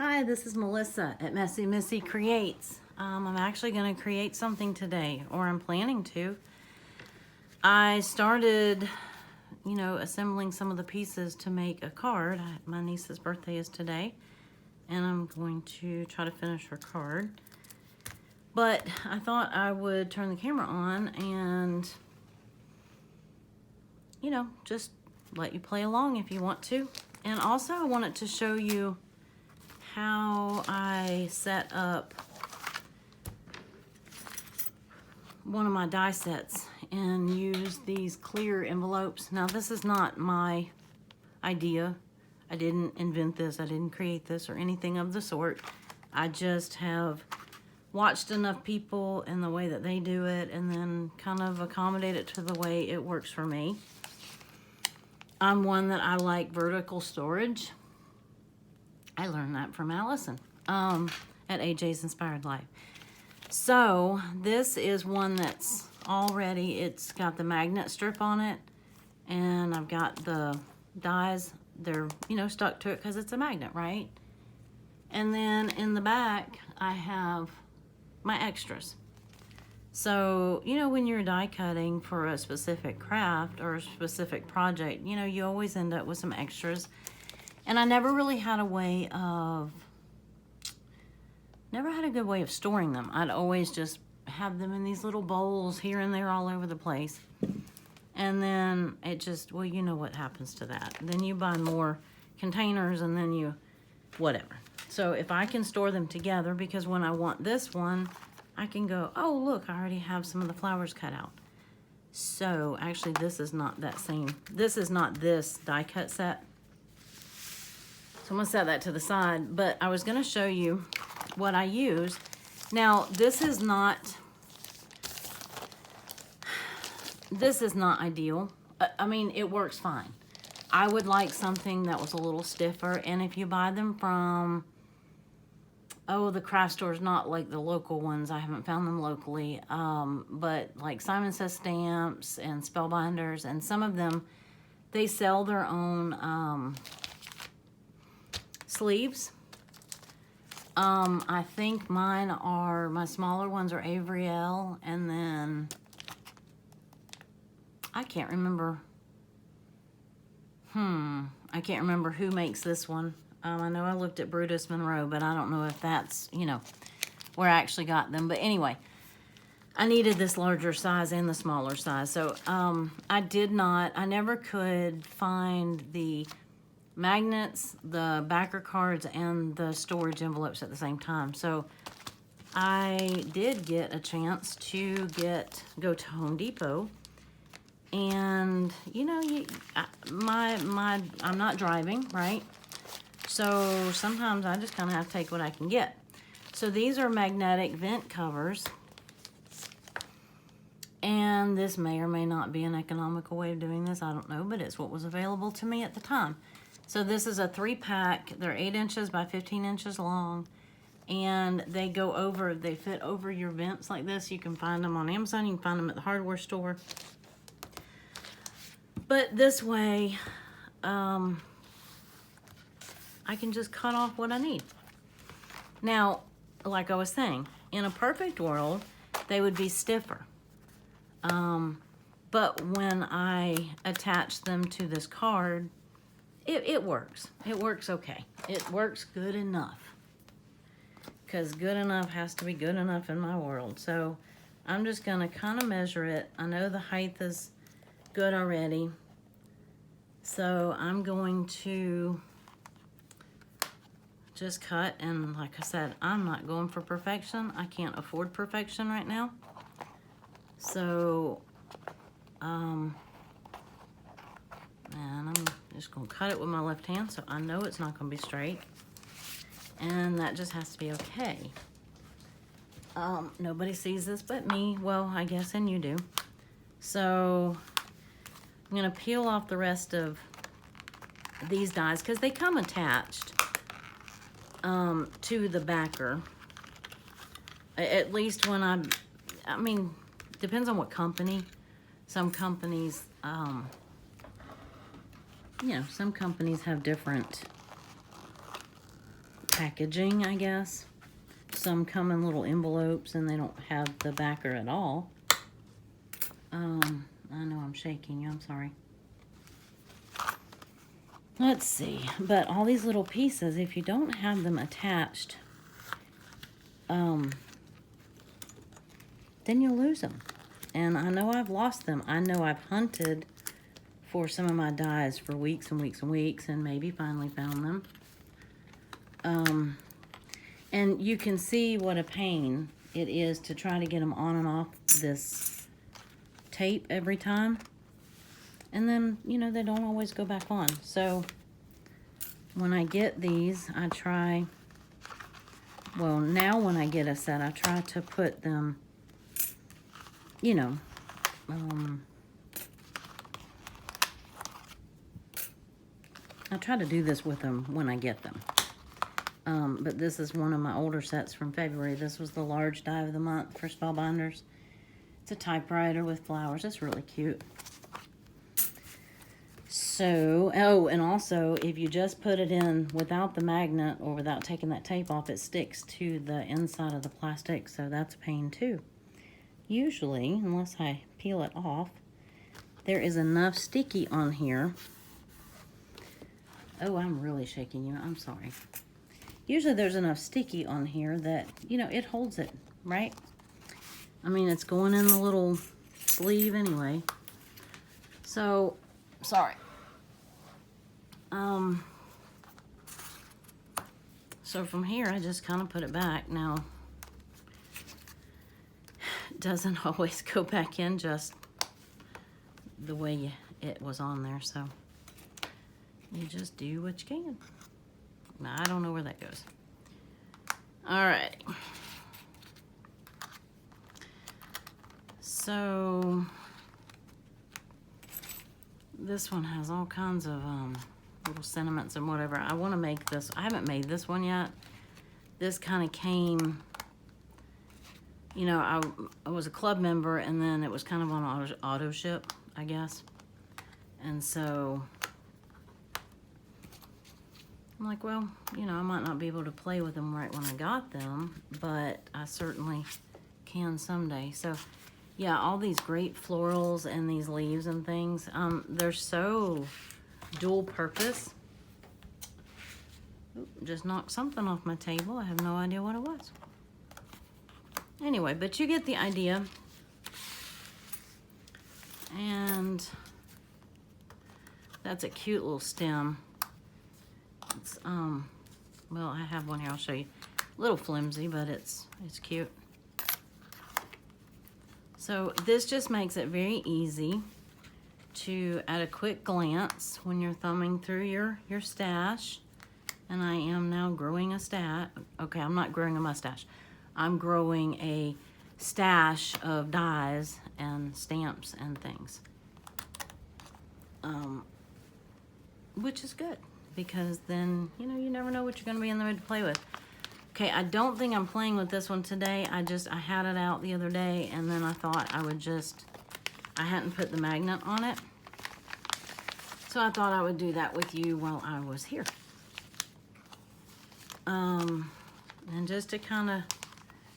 Hi, this is Melissa at Messy Missy Creates. I'm actually going to create something today, or I'm planning to. I started, assembling some of the pieces to make a card. My niece's birthday is today, and I'm going to try to finish her card. But I thought I would turn the camera on and, just let you play along if you want to. And also I wanted to show you how I set up one of my die sets and use these clear envelopes. Now this is not my idea. I didn't invent this. I didn't create this or anything of the sort. I just have watched enough people and the way that they do it and then kind of accommodate it to the way it works for me. I'm one that I like vertical storage. I learned that from Allison at AJ's Inspired Life. So this is one that's already, it's got the magnet strip on it, and I've got the dies, they're, stuck to it because it's a magnet, right? And then in the back, I have my extras. So, when you're die cutting for a specific craft or a specific project, you always end up with some extras. And I never really had a good way of storing them. I'd always just have them in these little bowls here and there all over the place. And then it just, well, you know what happens to that. Then you buy more containers and then whatever. So if I can store them together, because when I want this one, I can go, oh, look, I already have some of the flowers cut out. So actually this is not this die cut set. So I'm gonna set that to the side, but I was gonna show you what I use. Now, this is not ideal. I mean, it works fine. I would like something that was a little stiffer, and if you buy them from, the craft stores, not like the local ones, I haven't found them locally, but like Simon Says Stamps and Spellbinders, and some of them, they sell their own sleeves. I think my smaller ones are Avriel, and then I can't remember. I can't remember who makes this one. I know I looked at Brutus Monroe, but I don't know if that's, where I actually got them. But anyway, I needed this larger size and the smaller size. So I never could find the magnets, the backer cards, and the storage envelopes at the same time. So I did get a chance to go to Home Depot, and I'm not driving, right? So sometimes I just kind of have to take what I can get. So these are magnetic vent covers, and this may or may not be an economical way of doing this, I don't know, but it's what was available to me at the time. So this is a 3-pack. They're 8 inches by 15 inches long, and they fit over your vents like this. You can find them on Amazon. You can find them at the hardware store. But this way, I can just cut off what I need. Now, like I was saying, in a perfect world, they would be stiffer. But when I attach them to this card, it works. It works okay. It works good enough. Because good enough has to be good enough in my world. So I'm just going to kind of measure it. I know the height is good already. So I'm going to just cut. And like I said, I'm not going for perfection. I can't afford perfection right now. So, and I'm just going to cut it with my left hand, so I know it's not going to be straight. And that just has to be okay. Nobody sees this but me. Well, I guess, and you do. So I'm going to peel off the rest of these dies, because they come attached to the backer. At least when I mean, depends on what company. Some companies, some companies have different packaging, I guess. Some come in little envelopes and they don't have the backer at all. I know I'm shaking you, I'm sorry. Let's see, but all these little pieces, if you don't have them attached, then you'll lose them. And I know I've lost them. I know I've hunted for some of my dies for weeks and weeks and weeks, and maybe finally found them. And you can see what a pain it is to try to get them on and off this tape every time. And then, you know, they don't always go back on. So when I get these, I try, well, now when I get a set, I try to put them, you know, I try to do this with them when I get them. But this is one of my older sets from February. This was the large die of the month for Spellbinders. It's a typewriter with flowers. It's really cute. So, oh, and also, if you just put it in without the magnet or without taking that tape off, it sticks to the inside of the plastic, so that's a pain too. Usually, unless I peel it off, there is enough sticky on here. Oh, I'm really shaking you. I'm sorry. Usually there's enough sticky on here that, you know, it holds it, right? I mean, it's going in the little sleeve anyway. So, sorry. So from here, I just kind of put it back. Now, it doesn't always go back in just the way it was on there, so you just do what you can. Now, I don't know where that goes. All right. So this one has all kinds of little sentiments and whatever. I want to make this. I haven't made this one yet. This kind of came, you know, I was a club member, and then it was kind of on auto ship, I guess. And so I'm like, well, you know, I might not be able to play with them right when I got them, but I certainly can someday. So yeah, all these great florals and these leaves and things, they're so dual purpose. Oop, just knocked something off my table. I have no idea what it was. Anyway, but you get the idea. And that's a cute little stem. It's, well, I have one here, I'll show you. A little flimsy, but it's cute. So this just makes it very easy to, at a quick glance, when you're thumbing through your stash, and I am now growing a stash. Okay, I'm not growing a mustache. I'm growing a stash of dies and stamps and things. Which is good, because then, you know, you never know what you're going to be in the mood to play with. Okay, I don't think I'm playing with this one today. I had it out the other day, and then I thought I would just, I hadn't put the magnet on it. So I thought I would do that with you while I was here. And just to kind of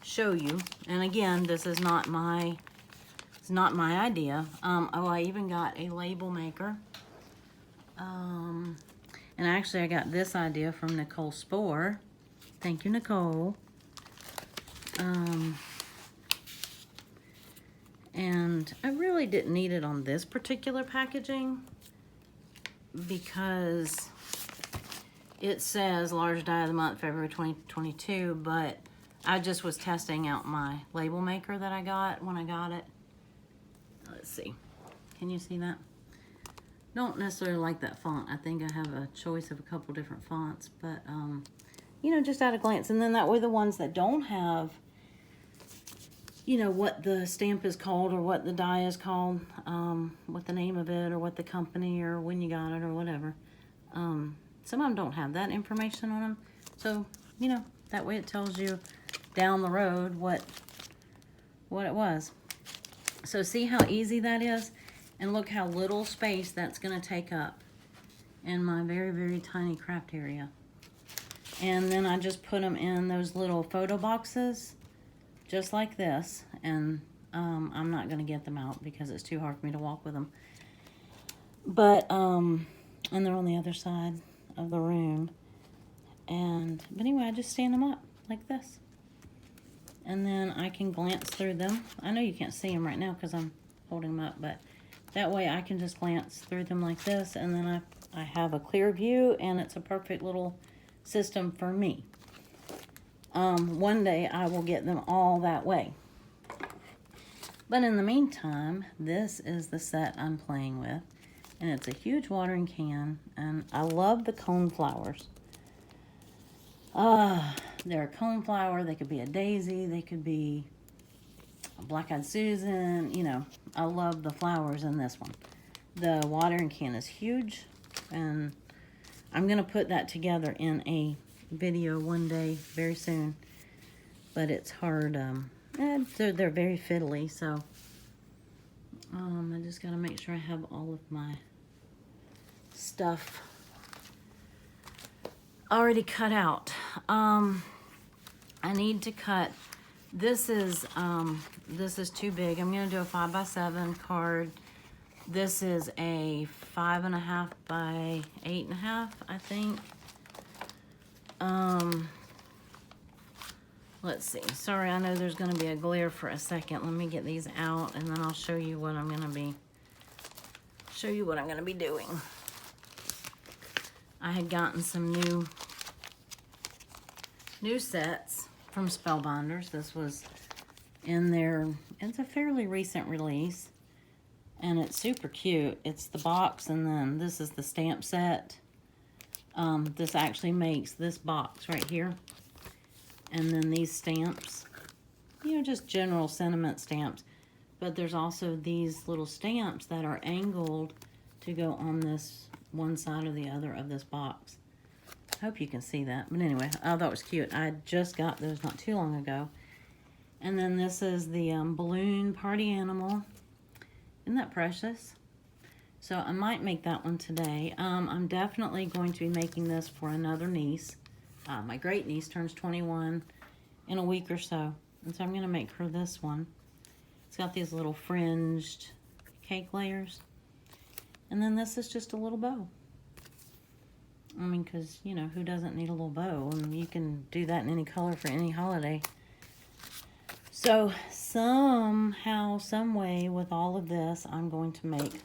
show you, and again, this is not my, it's not my idea. Oh, I even got a label maker. And actually I got this idea from Nicole Spohr. Thank you, Nicole. And I really didn't need it on this particular packaging because it says large die of the month, February 2022, but I just was testing out my label maker that I got when I got it. Let's see. Can you see that? Don't necessarily like that font. I think I have a choice of a couple different fonts, but you know, just at a glance. And then that way the ones that don't have, you know, what the stamp is called or what the die is called, what the name of it or what the company or when you got it or whatever. Some of them don't have that information on them. So, you know, that way it tells you down the road what it was. So see how easy that is? And look how little space that's going to take up in my very, very tiny craft area. And then I just put them in those little photo boxes, just like this. And I'm not going to get them out because it's too hard for me to walk with them. But, and they're on the other side of the room. But anyway, I just stand them up like this. And then I can glance through them. I know you can't see them right now because I'm holding them up, but that way I can just glance through them like this, and then I have a clear view, and it's a perfect little system for me. One day I will get them all that way. But in the meantime, this is the set I'm playing with, and it's a huge watering can, and I love the cone flowers. They're a cone flower, they could be a daisy, they could be a black-eyed Susan, you know. I love the flowers in this one. The watering can is huge, and I'm going to put that together in a video one day, very soon. But it's hard, they're very fiddly, so I just got to make sure I have all of my stuff already cut out. I need to cut, this is too big. I'm going to do a 5x7 card. This is a 5.5 by 8.5, I think. Let's see. Sorry, I know there's going to be a glare for a second. Let me get these out, and then I'll show you what I'm going to be doing. I had gotten some new sets from Spellbinders. This was in there. It's a fairly recent release, and it's super cute. It's the box, and then this is the stamp set. This actually makes this box right here, and then these stamps, you know, just general sentiment stamps. But there's also these little stamps that are angled to go on this one side or the other of this box. I hope you can see that. But anyway, I thought it was cute. I just got those not too long ago. And then this is the balloon party animal. Isn't that precious? So I might make that one today. I'm definitely going to be making this for another niece. My great niece turns 21 in a week or so. And so I'm going to make her this one. It's got these little fringed cake layers. And then this is just a little bow. I mean, because, you know, who doesn't need a little bow? And you can do that in any color for any holiday. So, somehow, some way, with all of this, I'm going to make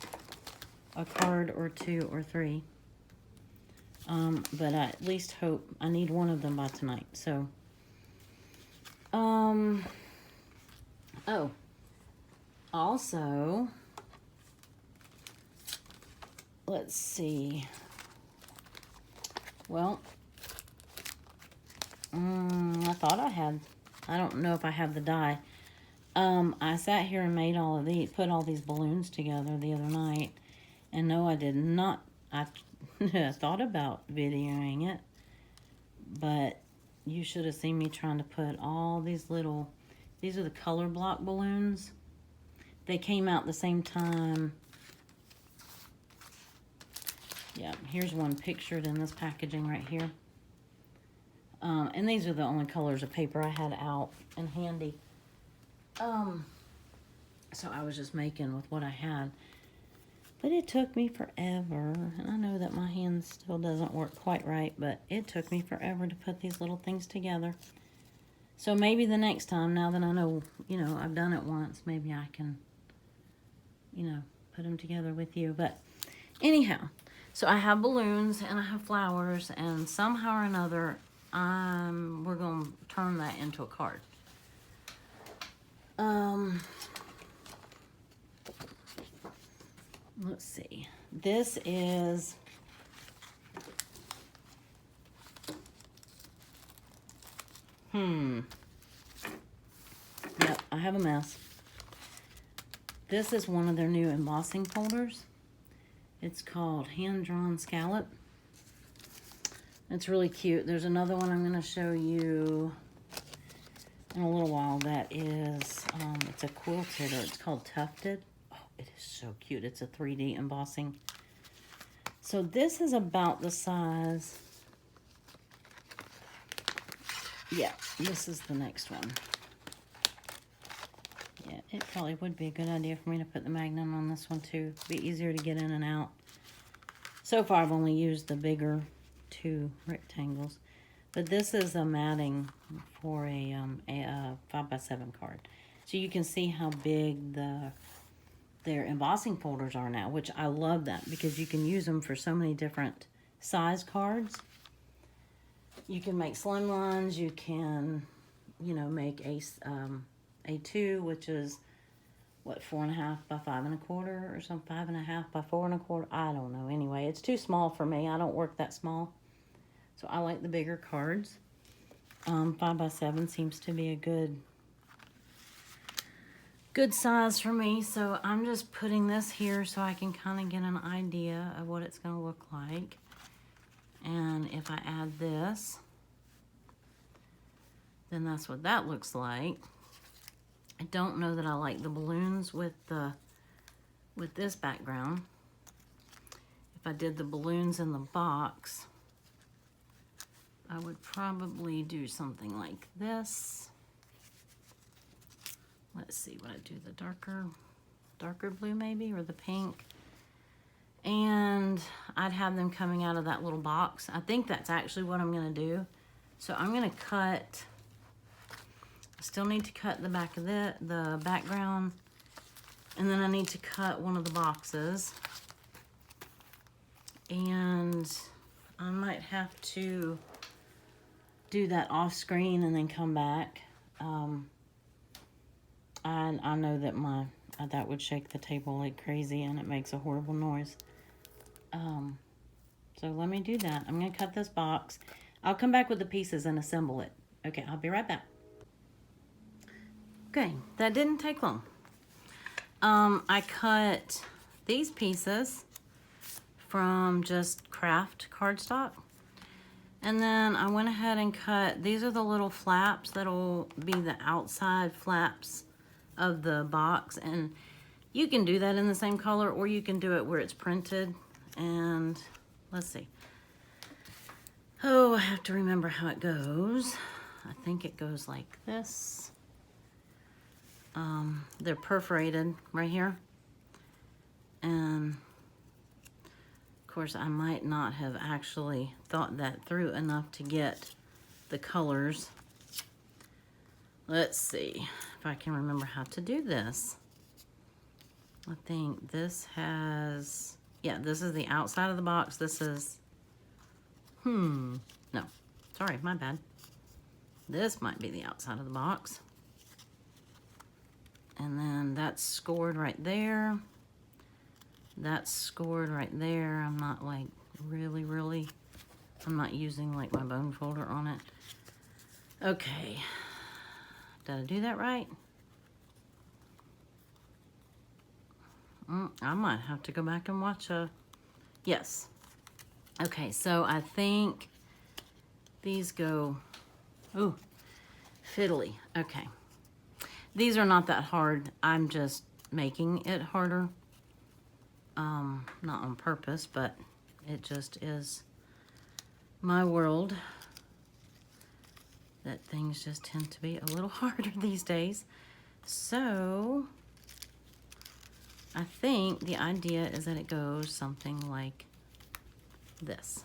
a card or two or three. But I at least hope I need one of them by tonight. So, oh, also, let's see. Well, I thought I had, I don't know if I have the die. I sat here and made all of these, put all these balloons together the other night. And no, I did not. I thought about videoing it, but you should have seen me trying to put all these little, these are the color block balloons. They came out the same time. Yeah, here's one pictured in this packaging right here. And these are the only colors of paper I had out and handy. So I was just making with what I had. But it took me forever. And I know that my hand still doesn't work quite right, but it took me forever to put these little things together. So maybe the next time, now that I know, you know, I've done it once, maybe I can, you know, put them together with you. But anyhow, so I have balloons and I have flowers, and somehow or another, we're going to turn that into a card. Let's see. This is yep, I have a mess. This is one of their new embossing folders. It's called Hand Drawn Scallop. It's really cute. There's another one I'm going to show you in a little while that is, it's a quilted, or it's called Tufted. Oh, it is so cute. It's a 3D embossing. So this is about the size Yeah, this is the next one. Yeah, it probably would be a good idea for me to put the magnet on this one too. Be easier to get in and out. So far I've only used the bigger 2 rectangles. But this is a matting for a 5x7 card. So you can see how big their embossing folders are now, which I love that because you can use them for so many different size cards. You can make slim ones, you can, you know, make A2, which is what, 4.5 by 5 1/4 or something, 5.5 by 4 1/4. I don't know. Anyway, it's too small for me. I don't work that small. So I like the bigger cards. 5x7 seems to be a good size for me. So I'm just putting this here so I can kind of get an idea of what it's going to look like. And if I add this, then that's what that looks like. I don't know that I like the balloons with this background. If I did the balloons in the box, I would probably do something like this. Let's see what I do, the darker blue maybe, or the pink. And I'd have them coming out of that little box. I think that's actually what I'm gonna do. So I'm gonna cut, I still need to cut the back of the background, and then I need to cut one of the boxes. And I might have to do that off screen and then come back. I know that that would shake the table like crazy and it makes a horrible noise. So let me do that. I'm gonna cut this box. I'll come back with the pieces and assemble it. Okay, I'll be right back. Okay, that didn't take long. I cut these pieces from just craft cardstock. And then I went ahead and cut, these are the little flaps that'll be the outside flaps of the box. And you can do that in the same color, or you can do it where it's printed. And let's see. Oh, I have to remember how it goes. I think it goes like this. They're perforated right here. And of course, I might not have actually thought that through enough to get the colors. Let's see if I can remember how to do this. I think this has, yeah, this is the outside of the box. This is, no, sorry, my bad. This might be the outside of the box. And then that's scored right there. That's scored right there. I'm not like really, I'm not using like my bone folder on it. Okay, did I do that right? I might have to go back and watch yes. Okay, so I think these go, ooh, fiddly, okay. These are not that hard. I'm just making it harder. Not on purpose, but it just is my world that things just tend to be a little harder these days. So I think the idea is that it goes something like this.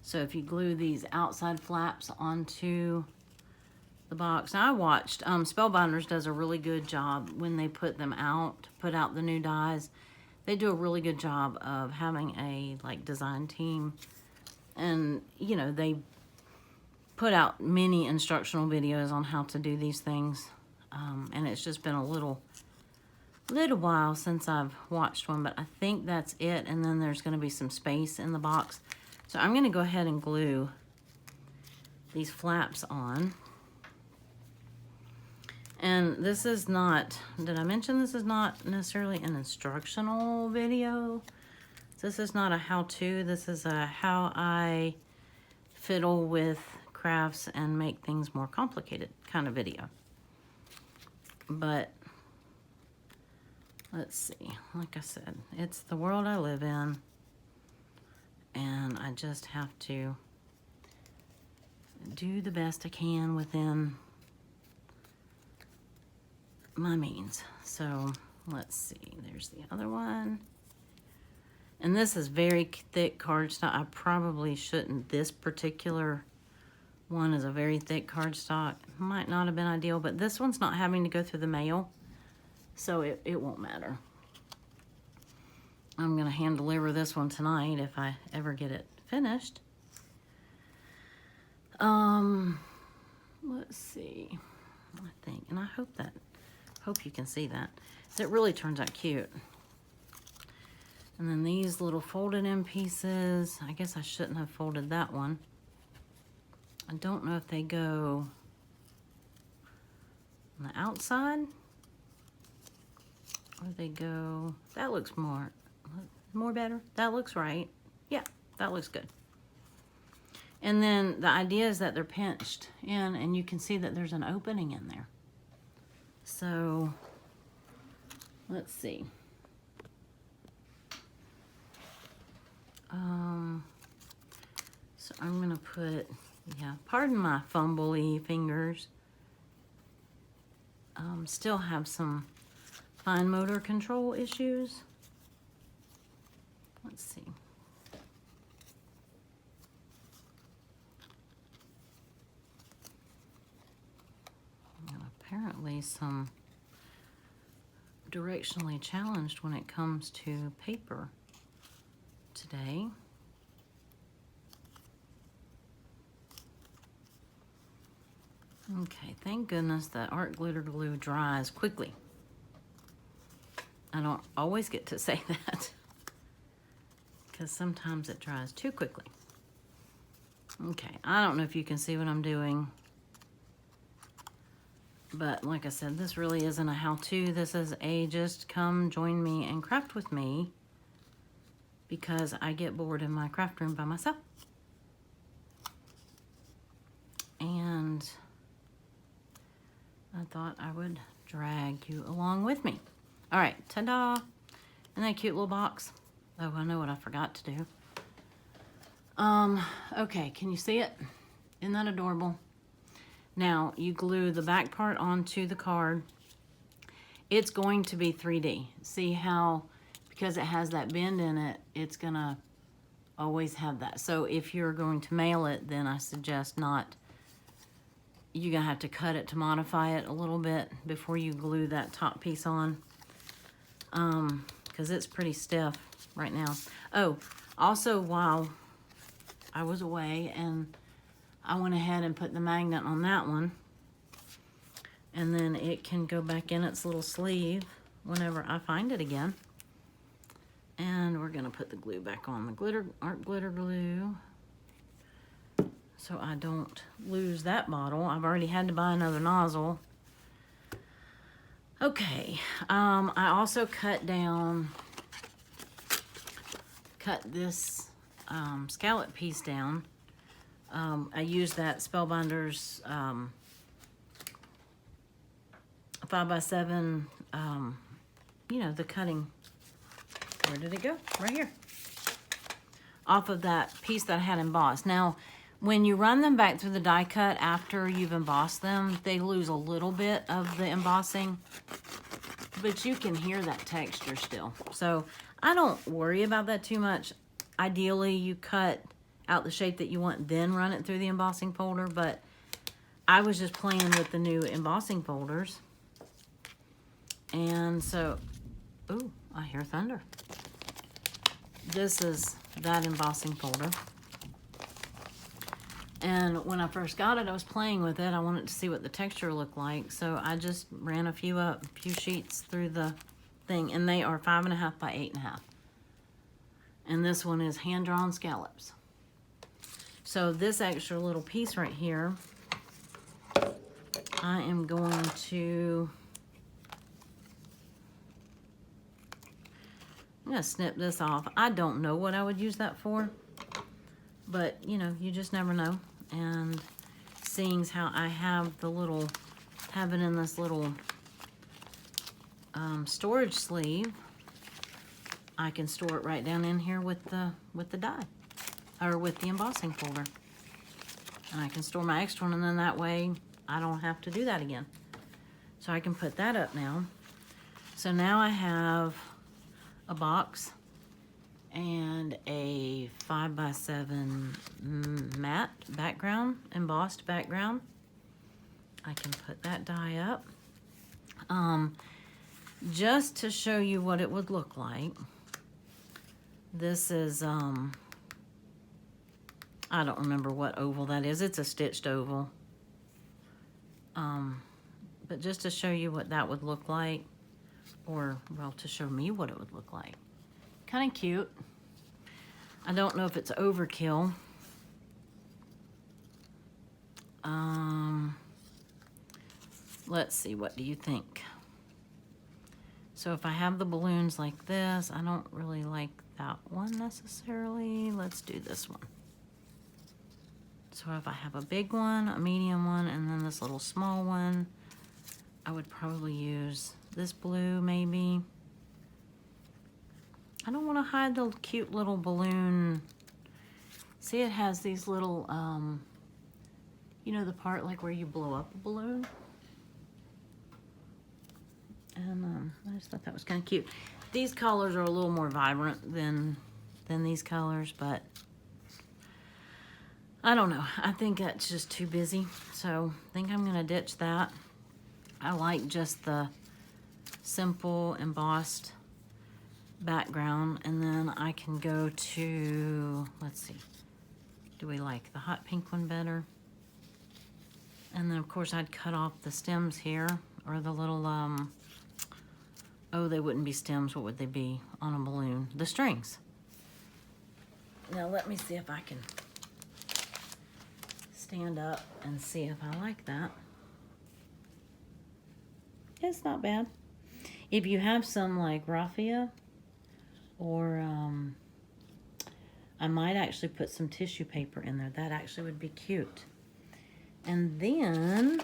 So if you glue these outside flaps onto the box. Now I watched, Spellbinders does a really good job when they put them out, put out the new dies. They do a really good job of having a like design team, and you know, they put out many instructional videos on how to do these things. And it's just been a little while since I've watched one, but I think that's it. And then there's gonna be some space in the box. So I'm gonna go ahead and glue these flaps on. And this is not, did I mention this is not necessarily an instructional video? This is not a how-to, this is a how I fiddle with crafts and make things more complicated kind of video. But let's see, like I said, it's the world I live in, and I just have to do the best I can within my means. So let's see, there's the other one. And this is very thick cardstock. I probably shouldn't. This particular one is a very thick cardstock. Might not have been ideal, but this one's not having to go through the mail, so it won't matter. I'm gonna hand deliver this one tonight if I ever get it finished. Let's see, I think, and I hope you can see that. It really turns out cute. And then these little folded in pieces, I guess I shouldn't have folded that one. I don't know if they go on the outside or they go, that looks more better. That looks right. Yeah, that looks good. And then the idea is that they're pinched in and you can see that there's an opening in there. So let's see. So I'm gonna put, yeah, pardon my fumbly fingers. Still have some fine motor control issues. Let's see. And apparently some directionally challenged when it comes to paper today. Okay, thank goodness that art glitter glue dries quickly. I don't always get to say that because sometimes it dries too quickly. Okay, I don't know if you can see what I'm doing, but like I said, this really isn't a how-to. This is a just come join me and craft with me because I get bored in my craft room by myself. And I thought I would drag you along with me. All right, ta-da. Isn't that a cute little box? Oh, I know what I forgot to do. Okay, can you see it? Isn't that adorable? Now, you glue the back part onto the card. It's going to be 3D. See how, because it has that bend in it, it's gonna always have that. So if you're going to mail it, then I suggest not. You're gonna have to cut it to modify it a little bit before you glue that top piece on, because it's pretty stiff right now. Oh, also while I was away, and I went ahead and put the magnet on that one, and then it can go back in its little sleeve whenever I find it again. And we're gonna put the glue back on, the art glitter glue, so I don't lose that bottle. I've already had to buy another nozzle. Okay, I also cut this scallop piece down. I used that Spellbinders 5x7, you know, the cutting, where did it go? Right here. Off of that piece that I had embossed. Now, when you run them back through the die cut after you've embossed them, they lose a little bit of the embossing, but you can hear that texture still. So I don't worry about that too much. Ideally, you cut out the shape that you want, then run it through the embossing folder, but I was just playing with the new embossing folders. And so, ooh, I hear thunder. This is that embossing folder. And when I first got it, I was playing with it. I wanted to see what the texture looked like. So I just ran a few sheets through the thing, and they are 5.5 by 8.5. And this one is hand-drawn scallops. So this extra little piece right here, I am going to, I'm gonna snip this off. I don't know what I would use that for, but you know, you just never know. And seeing how I have have it in this little storage sleeve, I can store it right down in here with the die, or with the embossing folder. And I can store my extra one, and then that way I don't have to do that again. So I can put that up now. So now I have a box and a 5x7 matte background, embossed background. I can put that die up. Just to show you what it would look like. This is, I don't remember what oval that is. It's a stitched oval. But just to show you what that would look like, or, well, to show me what it would look like. Kind of cute. I don't know if it's overkill. Let's see, what do you think? So if I have the balloons like this, I don't really like that one necessarily. Let's do this one. So if I have a big one, a medium one, and then this little small one, I would probably use this blue maybe. I don't want to hide the cute little balloon. See, it has these little, you know, the part like where you blow up a balloon. And I just thought that was kind of cute. These colors are a little more vibrant than these colors, but I don't know. I think that's just too busy. So I think I'm going to ditch that. I like just the simple embossed background. And then I can go to, let's see, do we like the hot pink one better? And then of course I'd cut off the stems here, or the little, oh, they wouldn't be stems. What would they be on a balloon? The strings. Now let me see if I can stand up and see if I like that. It's not bad. If you have some like raffia, or I might actually put some tissue paper in there. That actually would be cute. And then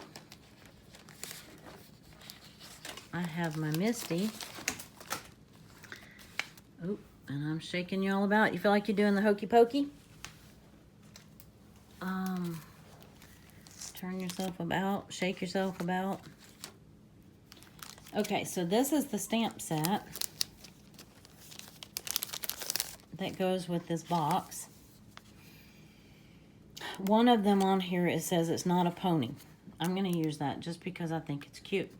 I have my Misty. Oh, and I'm shaking you all about. You feel like you're doing the hokey pokey? Turn yourself about, shake yourself about. Okay, so this is the stamp set that goes with this box. One of them on here, it says it's not a pony. I'm going to use that just because I think it's cute.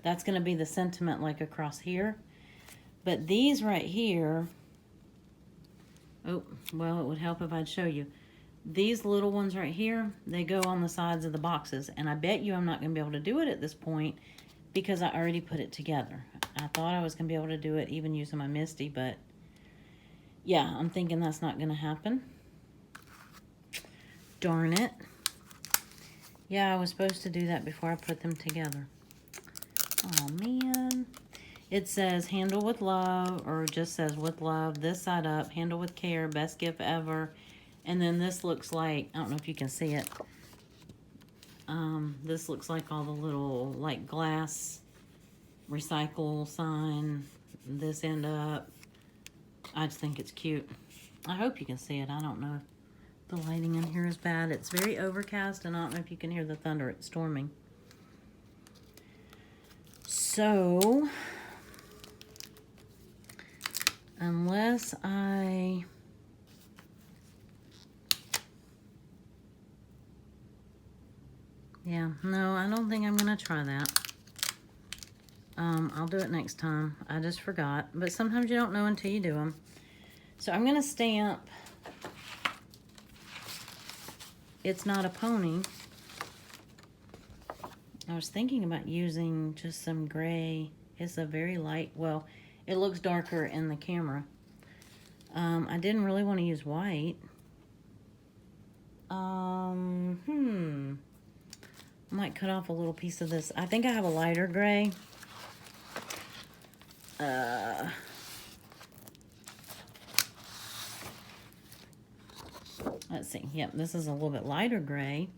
That's going to be the sentiment like across here. But these right here, oh, well, it would help if I'd show you. These little ones right here, they go on the sides of the boxes. And I bet you I'm not going to be able to do it at this point because I already put it together. I thought I was going to be able to do it even using my Misty, but yeah, I'm thinking that's not going to happen. Darn it. Yeah, I was supposed to do that before I put them together. Oh, man. It says, handle with love, or just says with love, this side up, handle with care, best gift ever. And then this looks like, I don't know if you can see it. This looks like all the little, like, glass recycle sign. This end up. I just think it's cute. I hope you can see it. I don't know if the lighting in here is bad. It's very overcast, and I don't know if you can hear the thunder. It's storming. So, unless I... Yeah, no, I don't think I'm going to try that. I'll do it next time. I just forgot. But sometimes you don't know until you do them. So I'm going to stamp It's Not a Pony. I was thinking about using just some gray. It's a very light, well, it looks darker in the camera. I didn't really want to use white. I might cut off a little piece of this. I think I have a lighter gray. Let's see. Yep, this is a little bit lighter gray.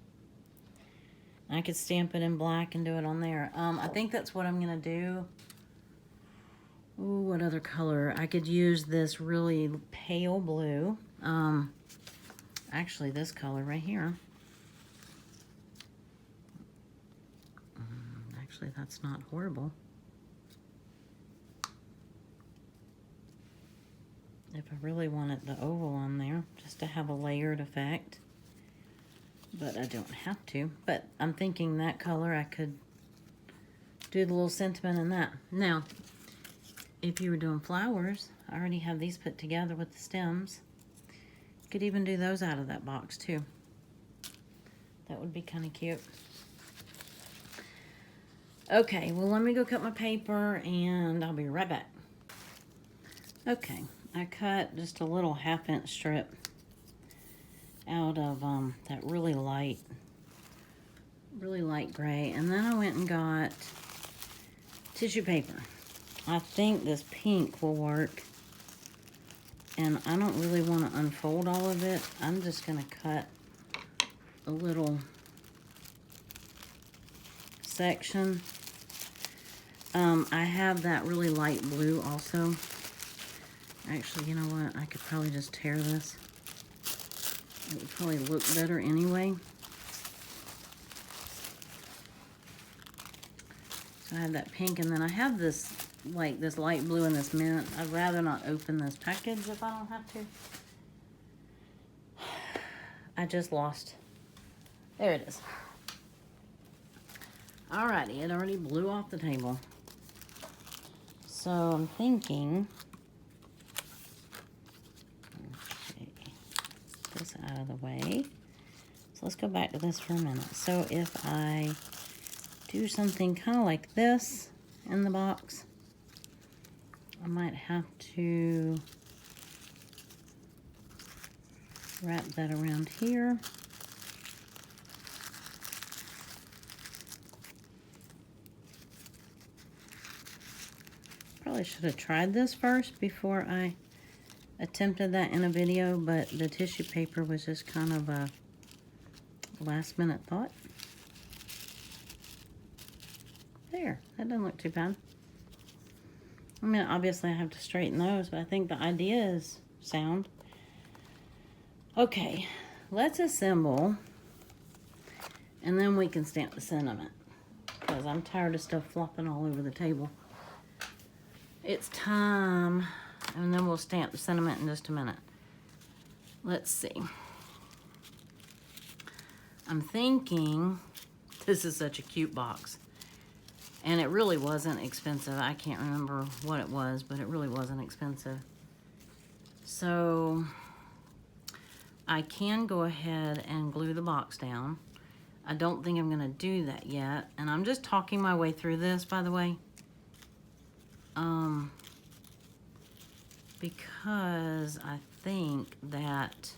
I could stamp it in black and do it on there. I think that's what I'm going to do. Ooh, what other color? I could use this really pale blue. Actually, this color right here. Actually, that's not horrible. If I really wanted the oval on there, just to have a layered effect. But I don't have to. But I'm thinking that color, I could do the little sentiment in that. Now, if you were doing flowers, I already have these put together with the stems. You could even do those out of that box too. That would be kind of cute. Okay, well, let me go cut my paper and I'll be right back. Okay, I cut just a little 1/2 inch strip out of that really light gray, and then I went and got tissue paper. I think this pink will work, and I don't really want to unfold all of it. I'm just going to cut a little section. I have that really light blue also. Actually, you know what? I could probably just tear this. It would probably look better anyway. So I have that pink, and then I have this, like this light blue and this mint. I'd rather not open this package if I don't have to. I just lost. There it is. Alrighty, it already blew off the table. So I'm thinking, okay, this out of the way. So let's go back to this for a minute. So if I do something kind of like this in the box, I might have to wrap that around here. Probably should have tried this first before I attempted that in a video, but the tissue paper was just kind of a last minute thought. There, that doesn't look too bad. I mean, obviously I have to straighten those, but I think the idea is sound. Okay, let's assemble, and then we can stamp the sentiment, because I'm tired of stuff flopping all over the table. It's time, and then we'll stamp the sentiment in just a minute. Let's see. I'm thinking, this is such a cute box. And it really wasn't expensive. I can't remember what it was, but it really wasn't expensive. So I can go ahead and glue the box down. I don't think I'm gonna do that yet. And I'm just talking my way through this, by the way. Because I think that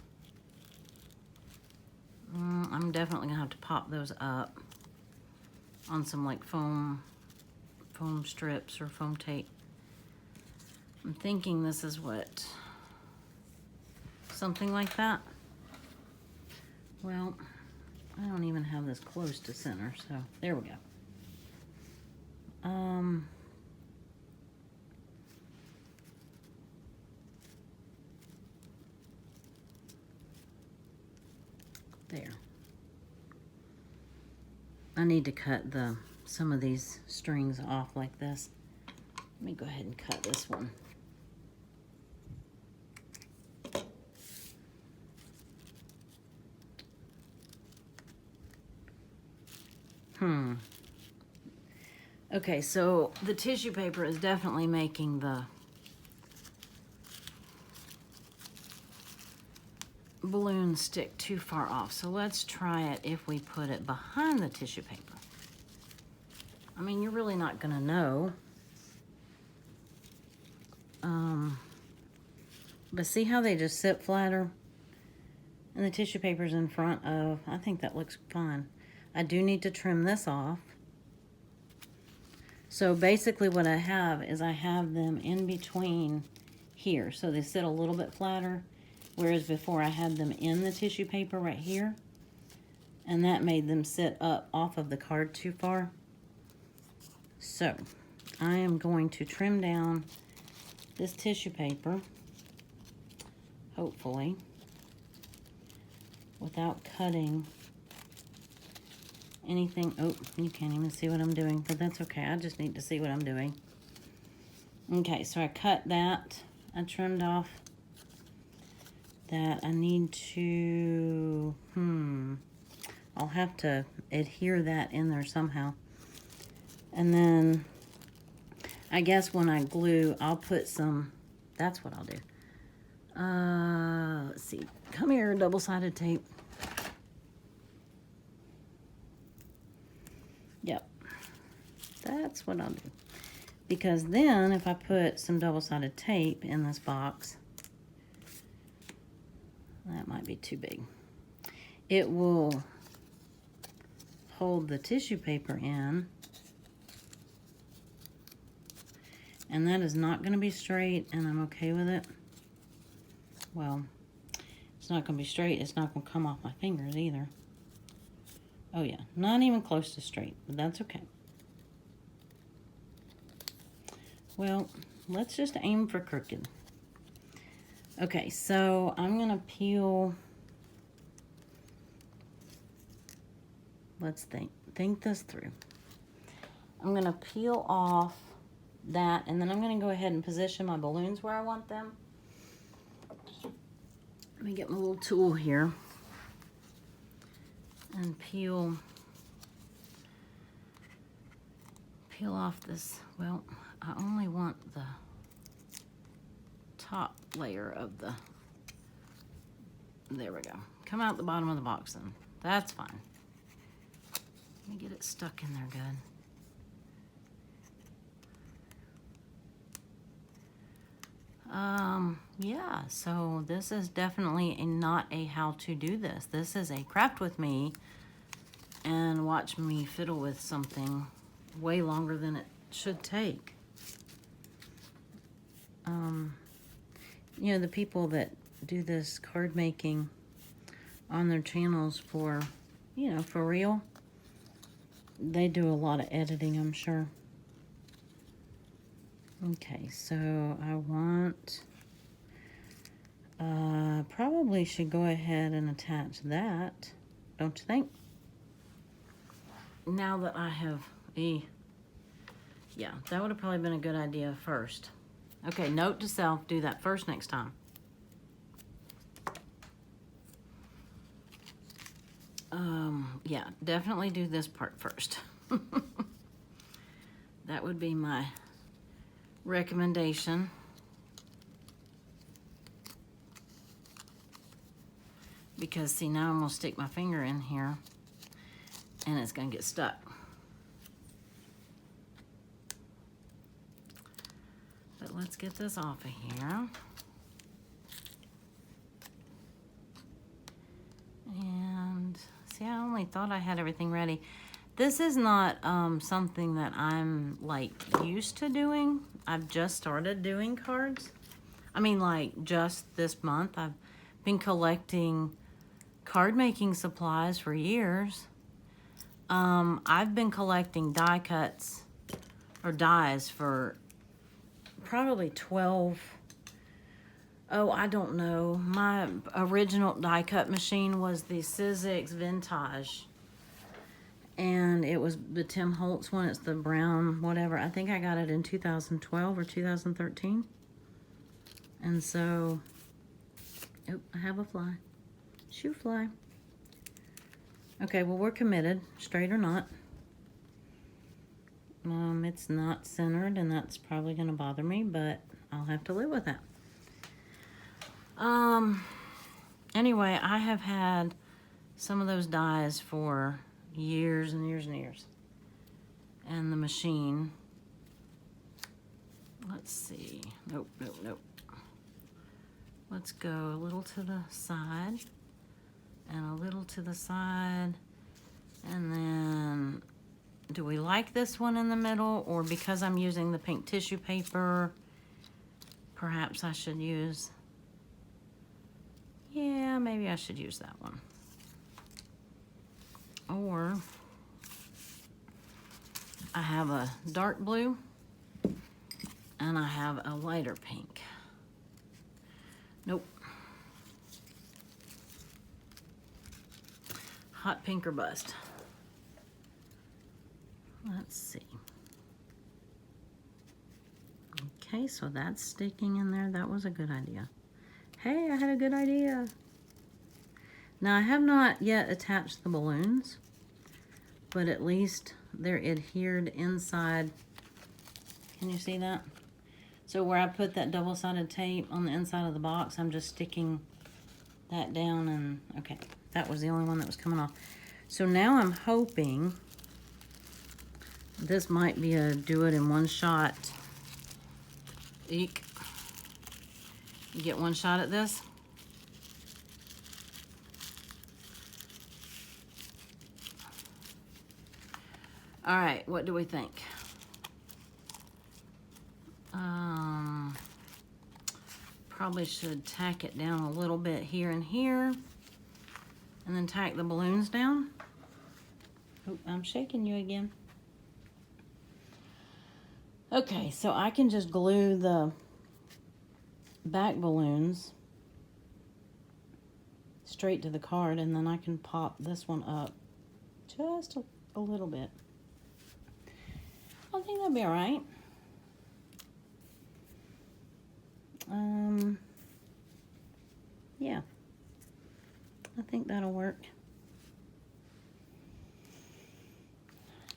I'm definitely gonna have to pop those up on some like foam strips or foam tape. I'm thinking this is what, something like that. Well, I don't even have this close to center, so there we go. There. I need to cut some of these strings off like this. Let me go ahead and cut this one. Okay, so the tissue paper is definitely making the balloon stick too far off. So let's try it if we put it behind the tissue paper. I mean, you're really not gonna know. But see how they just sit flatter? And the tissue paper's in front of, I think that looks fine. I do need to trim this off. So basically what I have is I have them in between here. So they sit a little bit flatter, whereas before I had them in the tissue paper right here. And that made them sit up off of the card too far. So I am going to trim down this tissue paper, hopefully, without cutting anything. Oh, you can't even see what I'm doing, but that's okay. I just need to see what I'm doing. Okay, so I cut that. I trimmed off that. I need to, I'll have to adhere that in there somehow. And then I guess when I glue, I'll put some, that's what I'll do. Let's see. Come here, double-sided tape. Yep. That's what I'll do. Because then if I put some double-sided tape in this box, that might be too big. It will hold the tissue paper in. And that is not going to be straight, and I'm okay with it. Well, it's not going to be straight. It's not going to come off my fingers either. Oh yeah, not even close to straight, but that's okay. Well, let's just aim for crooked. Okay, so I'm going to peel. Let's think this through. I'm going to peel off that, and then I'm going to go ahead and position my balloons where I want them. Let me get my little tool here and peel off this. Well, I only want the top layer of the, there we go. Come out the bottom of the box then. That's fine. Let me get it stuck in there good. Yeah, so this is definitely not a how to do this. This is a craft with me and watch me fiddle with something way longer than it should take. You know, the people that do this card making on their channels for, you know, for real, they do a lot of editing, I'm sure. Okay, so I want, probably should go ahead and attach that, don't you think? Now that I have yeah, that would have probably been a good idea first. Okay, note to self, do that first next time. Yeah, definitely do this part first. That would be my recommendation. Because see, now I'm gonna stick my finger in here and it's gonna get stuck. But let's get this off of here. And see, I only thought I had everything ready. This is not something that I'm like used to doing. I've just started doing cards. I mean, like just this month. I've been collecting card making supplies for years. I've been collecting die cuts or dies for probably 12. Oh, I don't know. My original die cut machine was the Sizzix Vintage. And it was the Tim Holtz one. It's the brown, whatever. I think I got it in 2012 or 2013. And so, oh, I have a fly. Shoe fly. Okay, well, we're committed, straight or not. It's not centered, and that's probably going to bother me, but I'll have to live with that. Anyway, I have had some of those dies for years and years and years. And the machine, let's see. Nope, nope, nope. Let's go a little to the side and a little to the side. And then, do we like this one in the middle? Or because I'm using the pink tissue paper, perhaps I should use, yeah, maybe I should use that one. Or I have a dark blue and I have a lighter pink. Nope. Hot pink or bust. Let's see. Okay, so that's sticking in there. That was a good idea. Hey, I had a good idea. Now, I have not yet attached the balloons, but at least they're adhered inside. Can you see that? So where I put that double-sided tape on the inside of the box, I'm just sticking that down and, okay, that was the only one that was coming off. So now I'm hoping this might be a do it in one shot. Eek. You get one shot at this. All right, what do we think? Probably should tack it down a little bit here and here, and then tack the balloons down. Oh, I'm shaking you again. Okay, so I can just glue the back balloons straight to the card, and then I can pop this one up just a little bit. I think that'll be all right. Yeah, I think that'll work.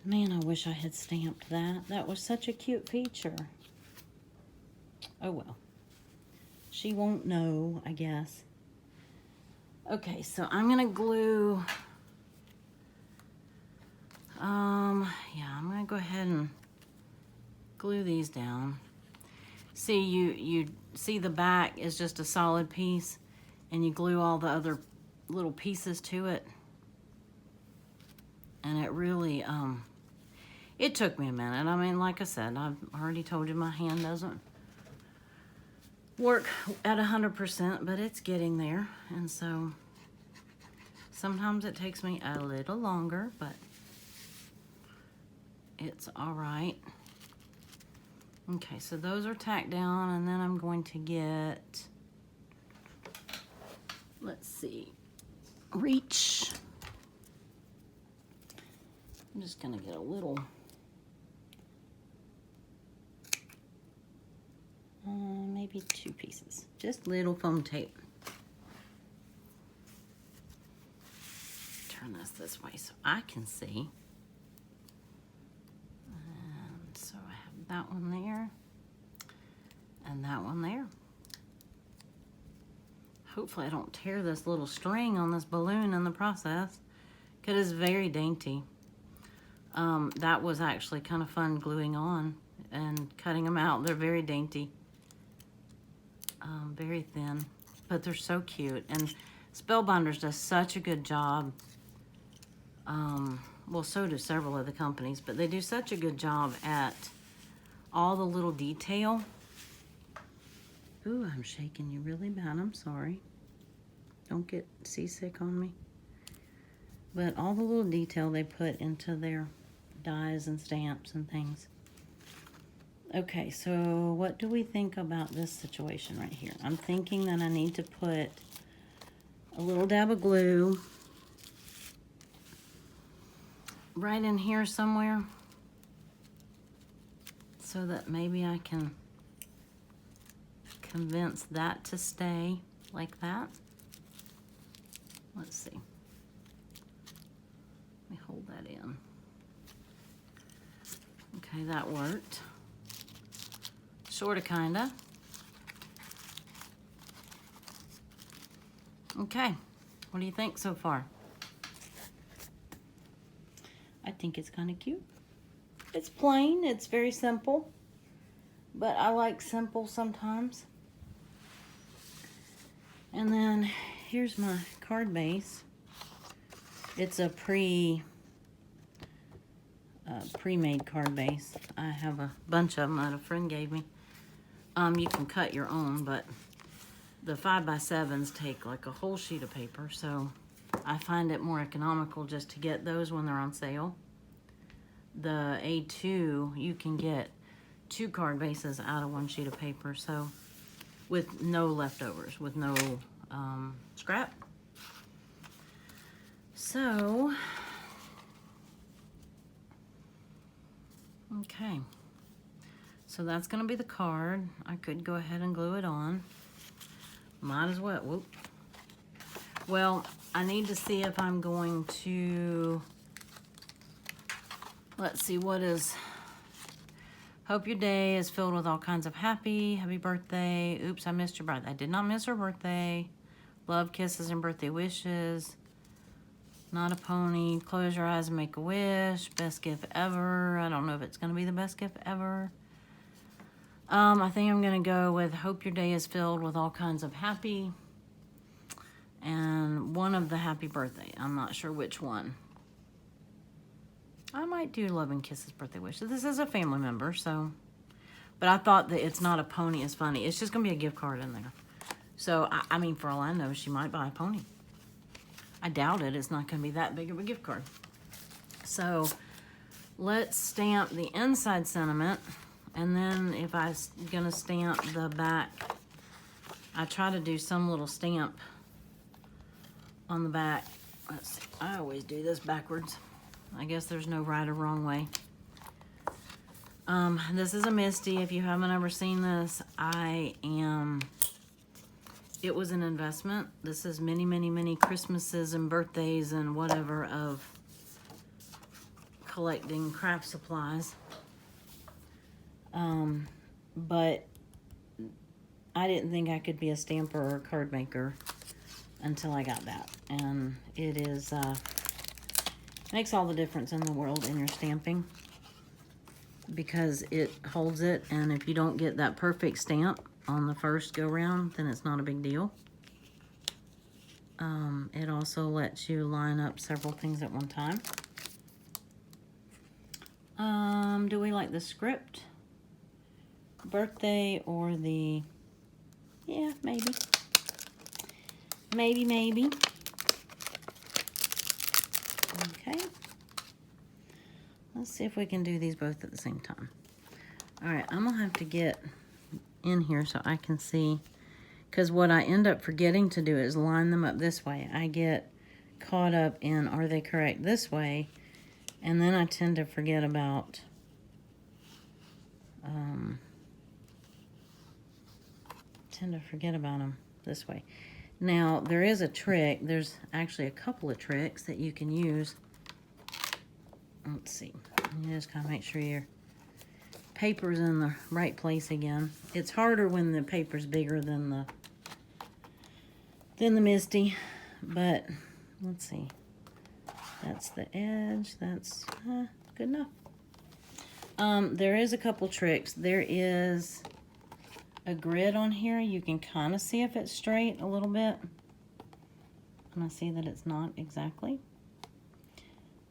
Man, I wish I had stamped that. That was such a cute feature. Oh well. She won't know, I guess. Okay, so I'm gonna glue, yeah, I'm gonna go ahead and glue these down. See, you see the back is just a solid piece, and you glue all the other little pieces to it. And it really, it took me a minute. I mean, like I said, I've already told you my hand doesn't work at 100%, but it's getting there. And so sometimes it takes me a little longer, but it's all right. Okay, so those are tacked down, and then I'm going to get, let's see, reach. I'm just gonna get a little, maybe 2 pieces, just little foam tape. Turn this way so I can see. And so I have that one there and that one there. Hopefully I don't tear this little string on this balloon in the process, because it's very dainty. That was actually kind of fun gluing on and cutting them out. They're very dainty, very thin, but they're so cute. And Spellbinders does such a good job. Well, so do several of the companies, but they do such a good job at all the little detail. Ooh, I'm shaking you really bad. I'm sorry. Don't get seasick on me. But all the little detail they put into their dies and stamps and things. Okay, so what do we think about this situation right here? I'm thinking that I need to put a little dab of glue right in here somewhere, so that maybe I can convince that to stay like that. Let's see. Let me hold that in. Okay, that worked. Sorta, kinda. Okay, what do you think so far? I think it's kind of cute. It's plain, it's very simple, but I like simple sometimes. And then here's my card base. It's a pre-made card base. I have a bunch of them that a friend gave me. You can cut your own, but the 5x7s take like a whole sheet of paper, so I find it more economical just to get those when they're on sale. The A2, you can get 2 card bases out of 1 sheet of paper, so with no leftovers, with no scrap. So Okay. So that's going to be the card. I could go ahead and glue it on. Might as well. Whoop. Well, I need to see if I'm going to... Let's see, what is... Hope your day is filled with all kinds of happy birthday. Oops, I missed your birthday. I did not miss her birthday. Love, kisses, and birthday wishes. Not a pony. Close your eyes and make a wish. Best gift ever. I don't know if it's going to be the best gift ever. I think I'm going to go with hope your day is filled with all kinds of happy. And one of the happy birthday. I'm not sure which one. I might do love and kisses birthday wishes. This is a family member, so. But I thought that it's not a pony is funny. It's just going to be a gift card in there. So, I mean, for all I know, she might buy a pony. I doubt it. It's not going to be that big of a gift card. So, let's stamp the inside sentiment. And then if I'm going to stamp the back, I try to do some little stamp on the back. Let's see. I always do this backwards. I guess there's no right or wrong way. This is a Misty. If you haven't ever seen this, it was an investment. This is many, many, many Christmases and birthdays and whatever of collecting craft supplies. But I didn't think I could be a stamper or a card maker until I got that. And it is, makes all the difference in the world in your stamping because it holds it, and if you don't get that perfect stamp on the first go round, then it's not a big deal. It also lets you line up several things at one time. Do we like the script, birthday, or the, yeah, maybe. Maybe. Okay. Let's see if we can do these both at the same time. All right, I'm gonna have to get in here so I can see, because what I end up forgetting to do is line them up this way. I get caught up in, are they correct this way? And then I tend to forget about them this way. Now, there is a trick. There's actually a couple of tricks that you can use. Let's see. You just kind of make sure your paper's in the right place again. It's harder when the paper's bigger than the Misty, but let's see. That's the edge. That's good enough. There is a couple tricks. There is a grid on here. You can kind of see if it's straight a little bit. And I see that it's not exactly.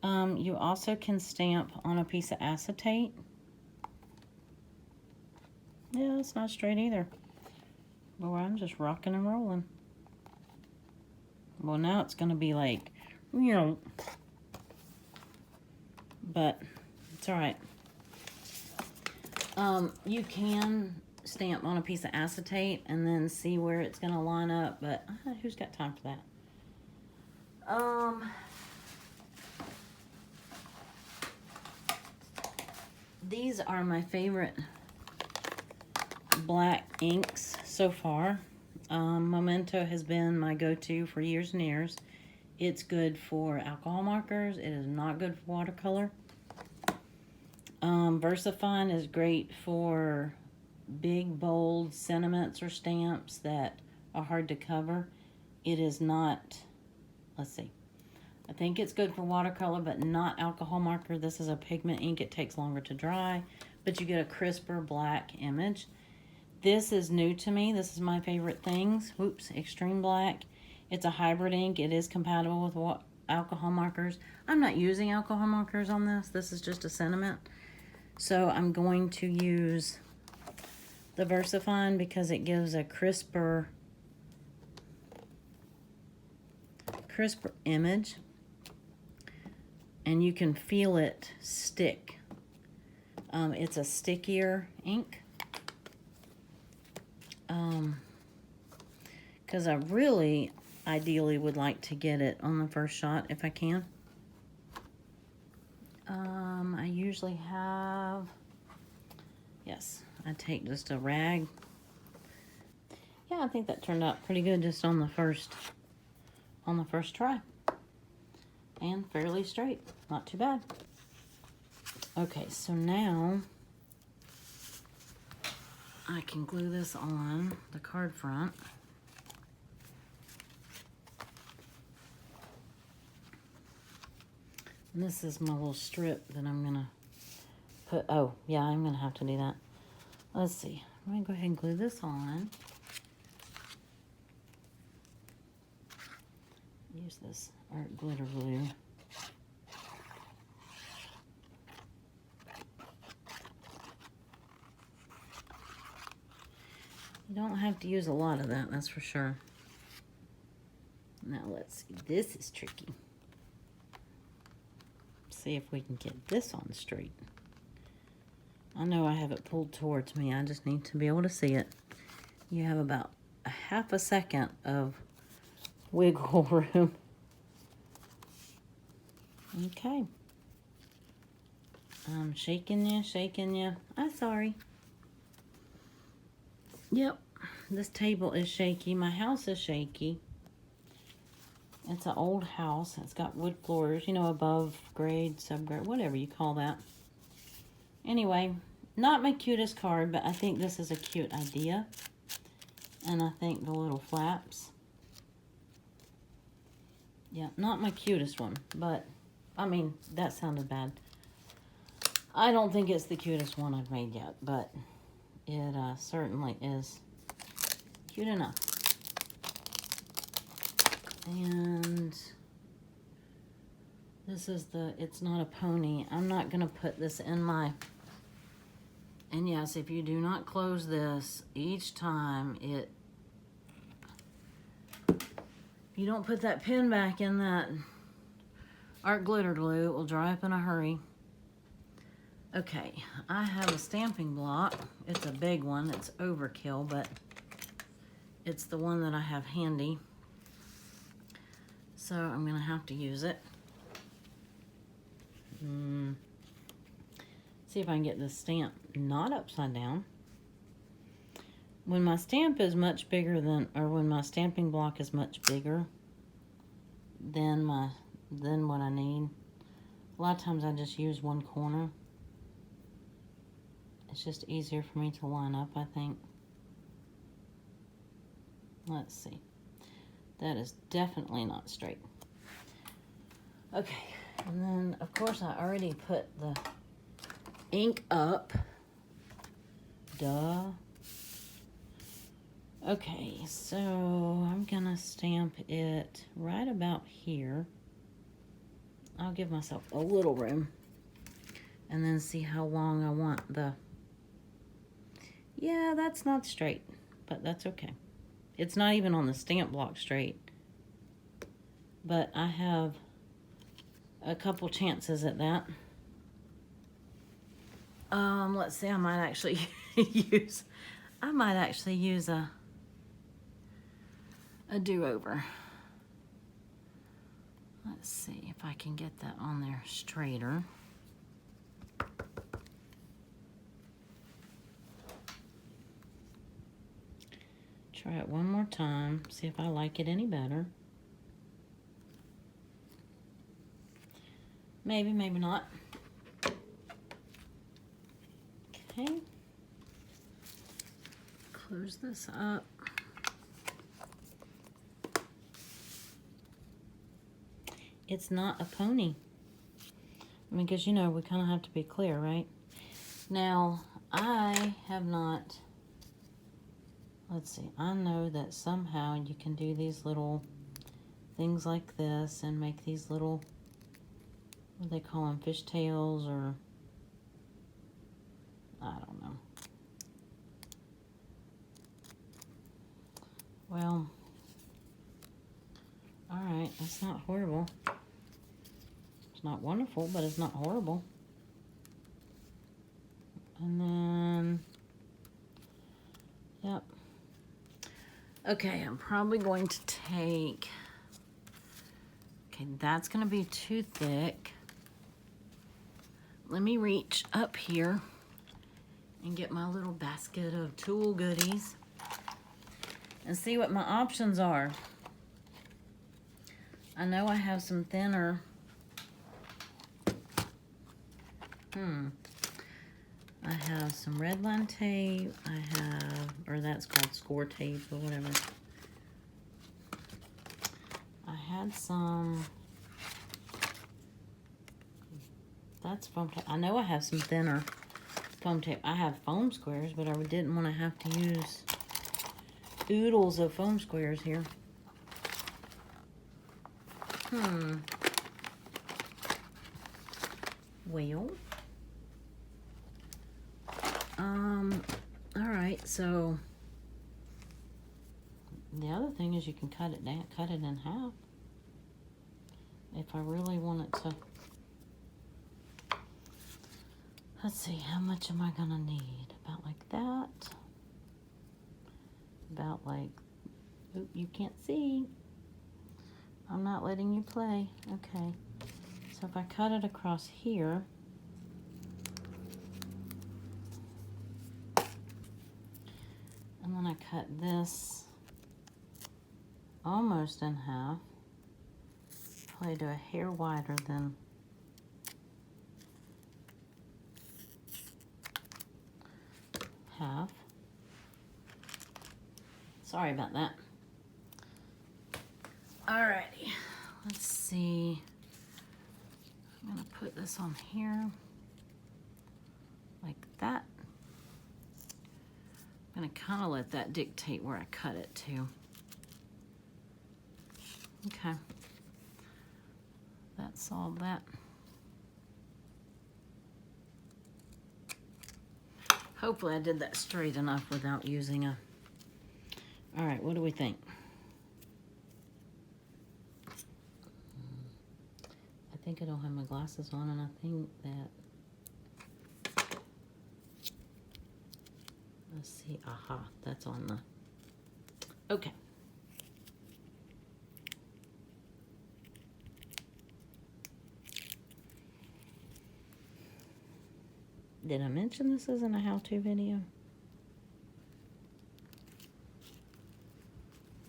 You also can stamp on a piece of acetate. Yeah, it's not straight either. Boy, I'm just rocking and rolling. Well, now it's going to be like, you know, but it's all right. You can stamp on a piece of acetate and then see where it's going to line up, but who's got time for that? These are my favorite black inks so far. Memento has been my go-to for years and years. It's good for alcohol markers. It is not good for watercolor. VersaFine is great for big, bold sentiments or stamps that are hard to cover. It is not, let's see. I think it's good for watercolor, but not alcohol marker. This is a pigment ink. It takes longer to dry, but you get a crisper black image. This is new to me. This is my favorite things. Whoops, Extreme Black. It's a hybrid ink. It is compatible with alcohol markers. I'm not using alcohol markers on this. This is just a sentiment. So I'm going to use the VersaFine because it gives a crisper image. And you can feel it stick. It's a stickier ink. Because I really ideally would like to get it on the first shot if I can. usually have, yes, I take just a rag. Yeah, I think that turned out pretty good just on the first try. And fairly straight, not too bad. Okay, so now I can glue this on the card front. And this is my little strip that I'm gonna put, oh yeah, I'm gonna have to do that. Let's see, I'm gonna go ahead and glue this on. Use this art glitter glue. You don't have to use a lot of that, that's for sure. Now let's see, this is tricky. See if we can get this on straight. I know I have it pulled towards me, I just need to be able to see it. You have about a half a second of wiggle room. Okay. I'm shaking you. I'm sorry. Yep, this table is shaky. My house is shaky. It's an old house. It's got wood floors, you know, above grade, subgrade, whatever you call that. Anyway, not my cutest card, but I think this is a cute idea. And I think the little flaps. Yeah, not my cutest one, but, I mean, that sounded bad. I don't think it's the cutest one I've made yet, but it certainly is cute enough. And this is the, it's not a pony. I'm not going to put this in my, and yes, if you do not close this each time, if you don't put that pin back in that art glitter glue, it will dry up in a hurry. Okay, I have a stamping block. It's a big one. It's overkill, but it's the one that I have handy. So I'm gonna have to use it. See if I can get this stamp not upside down. When my stamp is much bigger than, or when my stamping block is much bigger than what I need, a lot of times I just use one corner. It's just easier for me to line up, I think. Let's see. That is definitely not straight. Okay, and then of course I already put the ink up. Duh. Okay, so I'm gonna stamp it right about here. I'll give myself a little room and then see how long I want the, yeah, that's not straight, but that's okay. It's not even on the stamp block straight, but I have a couple chances at that. Let's see, I might actually use a do-over. Let's see if I can get that on there straighter. Try it one more time, see if I like it any better. Maybe, maybe not. Okay. Close this up. It's not a pony. I mean, because, you know, we kind of have to be clear, right? Now, I have not... Let's see, I know that somehow you can do these little things like this and make these little, what do they call them, fishtails, or I don't know. Well, all right, that's not horrible. It's not wonderful, but it's not horrible. And then, yep. Okay, I'm probably going to take, okay, that's going to be too thick. let me reach up here and get my little basket of tool goodies and see what my options are. I know I have some thinner. I have some red line tape. I have, or that's called score tape or whatever. I had some, that's foam tape. I know I have some thinner foam tape. I have foam squares, but I didn't want to have to use oodles of foam squares here. Well, all right, so the other thing is you can cut it down, cut it in half. If I really wanted to, let's see, how much am I gonna need? About like that. About like, oop, you can't see. I'm not letting you play. Okay. So if I cut it across here, and then I cut this almost in half, probably do a hair wider than half. Sorry about that. Alrighty, let's see. I'm gonna put this on here like that. I'm gonna kind of let that dictate where I cut it to. Okay, that solved that. Hopefully I did that straight enough without using a, all right, what do we think? I think I don't have my glasses on, and I think that, let's see, aha, that's on the, okay. Did I mention this isn't a how-to video?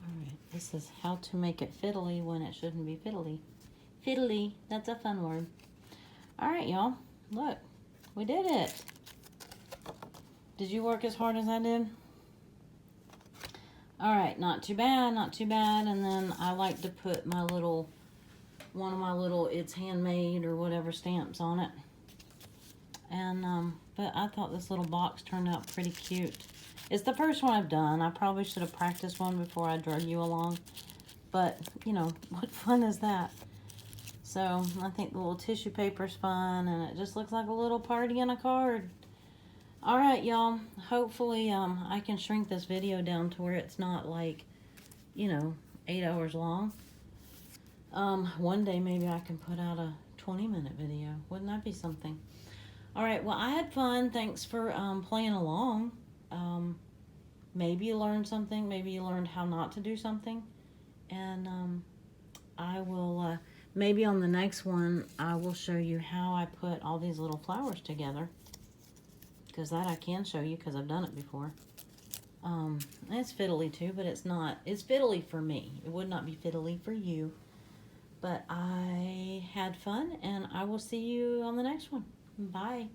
Alright, this is how to make it fiddly when it shouldn't be fiddly. Fiddly, that's a fun word. Alright, y'all, look, we did it. Did you work as hard as I did? Alright, not too bad, not too bad. And then I like to put my little, one of my little it's handmade or whatever stamps on it. And, but I thought this little box turned out pretty cute. It's the first one I've done. I probably should have practiced one before I drug you along. But, you know, what fun is that? So, I think the little tissue paper's fun, and it just looks like a little party and a card. Alright, y'all. Hopefully, I can shrink this video down to where it's not like, you know, 8 hours long. One day maybe I can put out a 20-minute video. Wouldn't that be something? Alright, well, I had fun. Thanks for playing along. Maybe you learned something. Maybe you learned how not to do something. And I will, maybe on the next one, I will show you how I put all these little flowers together. Because that I can show you because I've done it before. It's fiddly too, but it's not. It's fiddly for me. It would not be fiddly for you. But I had fun, and I will see you on the next one. Bye.